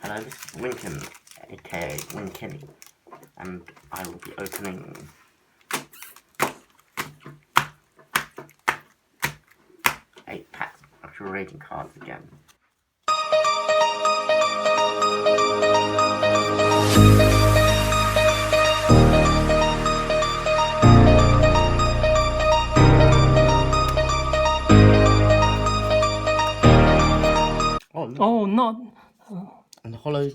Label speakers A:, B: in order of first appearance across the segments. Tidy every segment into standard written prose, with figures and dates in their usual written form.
A: Hello, this is Lincoln, aka Wingkinny, and I will be opening eight packs of Astral Radiance cards again.
B: Oh, not.
A: And the hollow.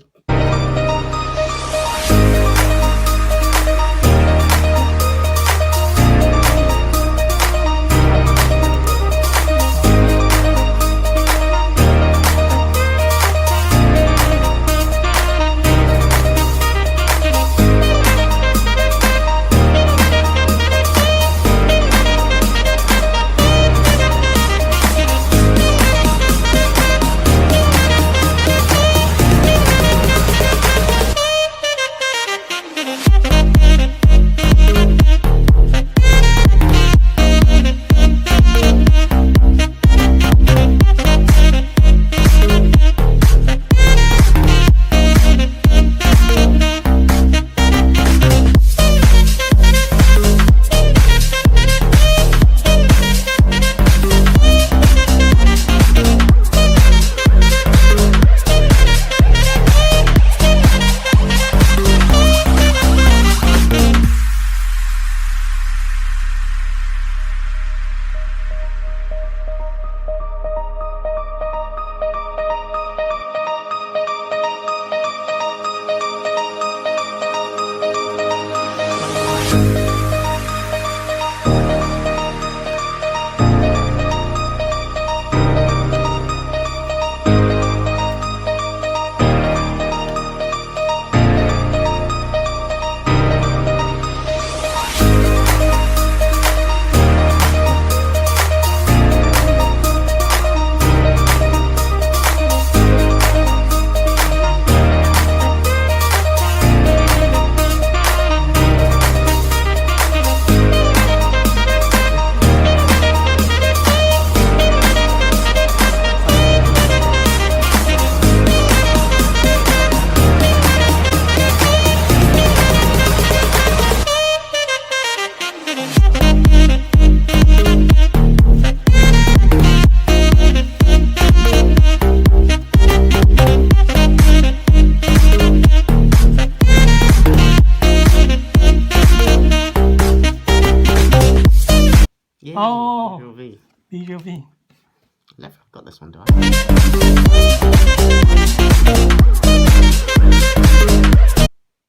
A: Yay,
B: Oh.
A: BJV.
B: BJV.
A: Never got this one, do I?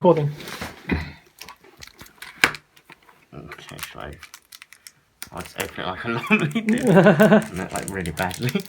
B: Recording.
A: Okay, shall I? I'll just open it like I normally do. Not like really badly.